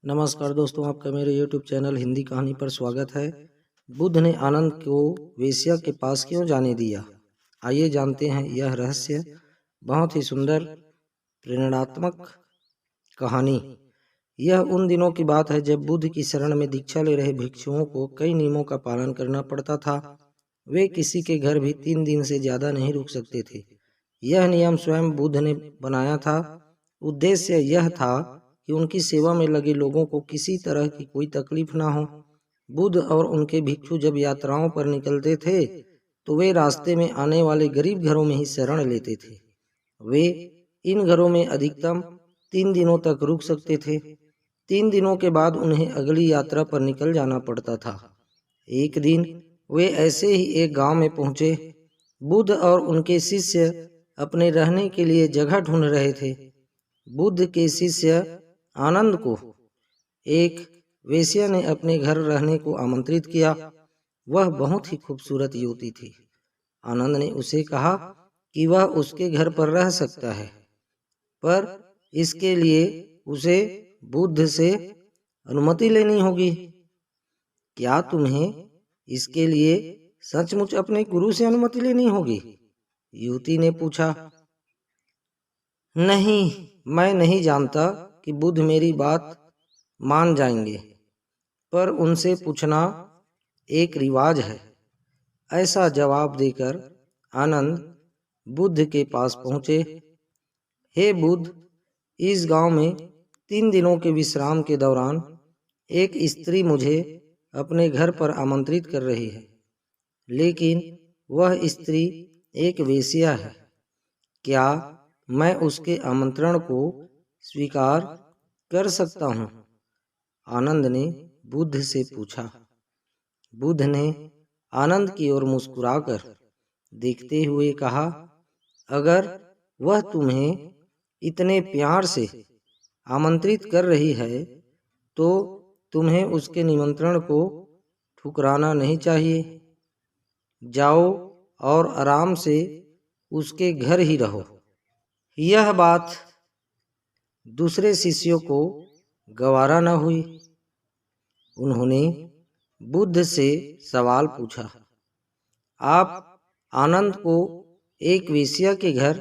नमस्कार दोस्तों, आपका मेरे YouTube चैनल हिंदी कहानी पर स्वागत है। बुद्ध ने आनंद को वेश्या के पास क्यों जाने दिया? आइए जानते हैं यह रहस्य। बहुत ही सुंदर प्रेरणात्मक कहानी। यह उन दिनों की बात है जब बुद्ध की शरण में दीक्षा ले रहे भिक्षुओं को कई नियमों का पालन करना पड़ता था। वे किसी के घर भी 3 दिन से ज्यादा नहीं रुक सकते थे। यह नियम स्वयं बुद्ध ने बनाया था। उद्देश्य यह था कि उनकी सेवा में लगे लोगों को किसी तरह की कोई तकलीफ ना हो। बुद्ध और उनके भिक्षु जब यात्राओं पर निकलते थे तो वे रास्ते में आने वाले गरीब घरों में ही शरण लेते थे। वे इन घरों में अधिकतम 3 दिनों तक रुक सकते थे। 3 दिनों के बाद उन्हें अगली यात्रा पर निकल जाना पड़ता था। एक दिन वे ऐसे ही एक गांव में पहुंचे। बुद्ध और उनके शिष्य अपने रहने के लिए जगह ढूंढ रहे थे। बुद्ध के शिष्य आनंद को एक वेश्या ने अपने घर रहने को आमंत्रित किया। वह बहुत ही खूबसूरत युवती थी। आनंद ने उसे कहा कि वह उसके घर पर रह सकता है, पर इसके लिए उसे बुद्ध से अनुमति लेनी होगी। क्या तुम्हें इसके लिए सचमुच अपने गुरु से अनुमति लेनी होगी? युवती ने पूछा। नहीं, मैं नहीं जानता कि बुद्ध मेरी बात मान जाएंगे, पर उनसे पूछना एक रिवाज है। ऐसा जवाब देकर आनंद बुद्ध के पास पहुंचे। हे बुद्ध, इस गांव में 3 दिनों के विश्राम के दौरान एक स्त्री मुझे अपने घर पर आमंत्रित कर रही है, लेकिन वह स्त्री एक वेश्या है। क्या मैं उसके आमंत्रण को स्वीकार कर सकता हूँ? आनंद ने बुद्ध से पूछा। बुद्ध ने आनंद की ओर मुस्कुराकर देखते हुए कहा, अगर वह तुम्हें इतने प्यार से आमंत्रित कर रही है तो तुम्हें उसके निमंत्रण को ठुकराना नहीं चाहिए। जाओ और आराम से उसके घर ही रहो। यह बात दूसरे शिष्यों को गवारा न हुई। उन्होंने बुद्ध से सवाल पूछा, आप आनंद को एक वेश्या के घर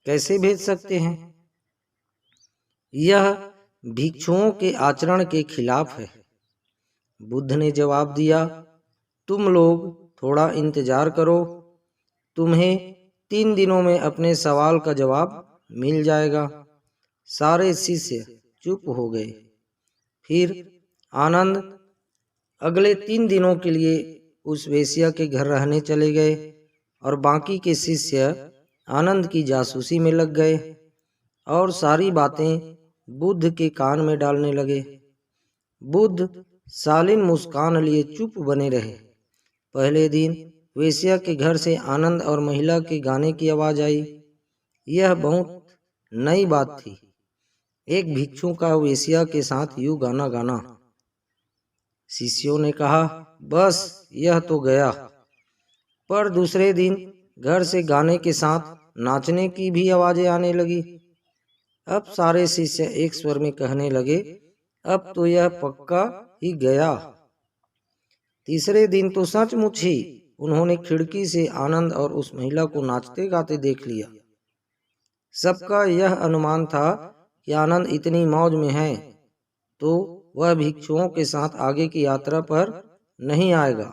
कैसे भेज सकते हैं? यह भिक्षुओं के आचरण के खिलाफ है। बुद्ध ने जवाब दिया, तुम लोग थोड़ा इंतजार करो, तुम्हें 3 दिनों में अपने सवाल का जवाब मिल जाएगा। सारे शिष्य चुप हो गए। फिर आनंद अगले 3 दिनों के लिए उस वेश्या के घर रहने चले गए और बाकी के शिष्य आनंद की जासूसी में लग गए और सारी बातें बुद्ध के कान में डालने लगे। बुद्ध शालीन मुस्कान लिए चुप बने रहे। पहले दिन वेश्या के घर से आनंद और महिला के गाने की आवाज आई। यह बहुत नई बात थी। एक भिक्षु का वेश्या के साथ यूं गाना गाना। शिष्यों ने कहा, बस यह तो गया। पर दूसरे दिन घर से गाने के साथ नाचने की भी आवाजें आने लगी। अब सारे शिष्य एक स्वर में कहने लगे, अब तो यह पक्का ही गया। तीसरे दिन तो सचमुच ही उन्होंने खिड़की से आनंद और उस महिला को नाचते गाते देख लिया। सबका यह अनुमान था कि आनंद इतनी मौज में है तो वह भिक्षुओं के साथ आगे की यात्रा पर नहीं आएगा।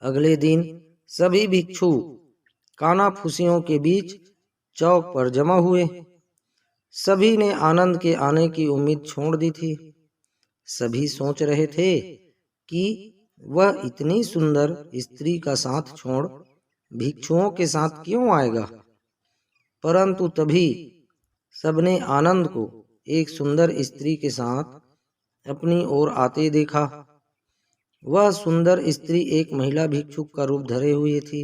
अगले दिन सभी भिक्षु कानाफूसियों के बीच चौक पर जमा हुए। सभी ने आनंद के आने की उम्मीद छोड़ दी थी। सभी सोच रहे थे कि वह इतनी सुंदर स्त्री का साथ छोड़ भिक्षुओं के साथ क्यों आएगा। परंतु तभी सबने आनंद को एक सुंदर स्त्री के साथ अपनी ओर आते देखा। वह सुंदर स्त्री एक महिला भिक्षुक का रूप धरे हुए थी।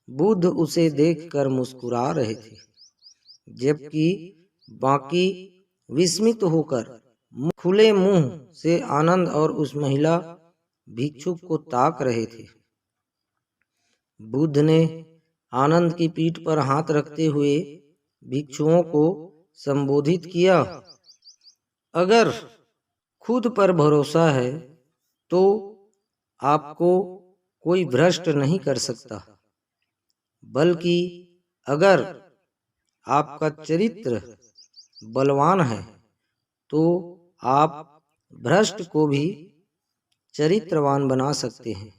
बुद्ध उसे देखकर मुस्कुरा रहे थे, जबकि बाकी विस्मित होकर खुले मुंह से आनंद और उस महिला भिक्षुक को ताक रहे थे। बुद्ध ने आनंद की पीठ पर हाथ रखते हुए भिक्षुओं को संबोधित किया। अगर खुद पर भरोसा है तो आपको कोई भ्रष्ट नहीं कर सकता, बल्कि अगर आपका चरित्र बलवान है तो आप भ्रष्ट को भी चरित्रवान बना सकते हैं।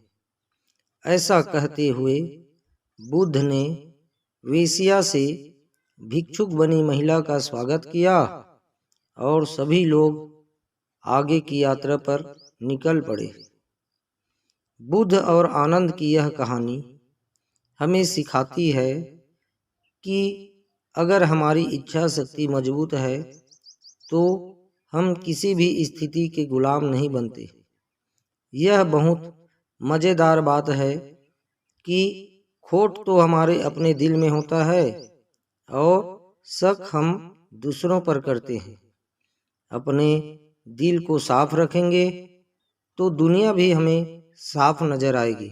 ऐसा कहते हुए बुद्ध ने वेश्या से भिक्षुक बनी महिला का स्वागत किया और सभी लोग आगे की यात्रा पर निकल पड़े। बुद्ध और आनंद की यह कहानी हमें सिखाती है कि अगर हमारी इच्छा शक्ति मजबूत है तो हम किसी भी स्थिति के गुलाम नहीं बनते। यह बहुत मज़ेदार बात है कि खोट तो हमारे अपने दिल में होता है और शक हम दूसरों पर करते हैं। अपने दिल को साफ रखेंगे तो दुनिया भी हमें साफ नजर आएगी।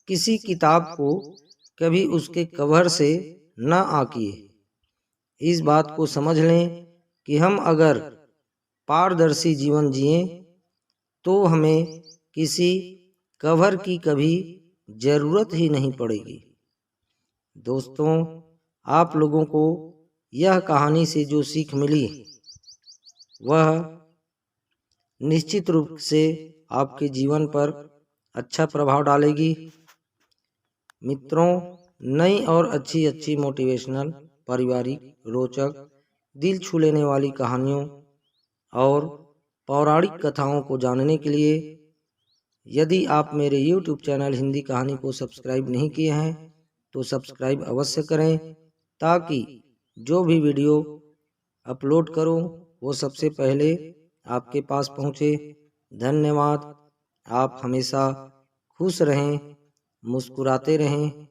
किसी किताब को कभी उसके कवर से न आंकिए। इस बात को समझ लें कि हम अगर पारदर्शी जीवन जिएं तो हमें किसी कवर की कभी जरूरत ही नहीं पड़ेगी। दोस्तों, आप लोगों को यह कहानी से जो सीख मिली वह निश्चित रूप से आपके जीवन पर अच्छा प्रभाव डालेगी। मित्रों, नई और अच्छी मोटिवेशनल, पारिवारिक, रोचक, दिल छू लेने वाली कहानियों और पौराणिक कथाओं को जानने के लिए यदि आप मेरे YouTube चैनल हिंदी कहानी को सब्सक्राइब नहीं किए हैं तो सब्सक्राइब अवश्य करें, ताकि जो भी वीडियो अपलोड करूं वो सबसे पहले आपके पास पहुंचे। धन्यवाद। आप हमेशा खुश रहें, मुस्कुराते रहें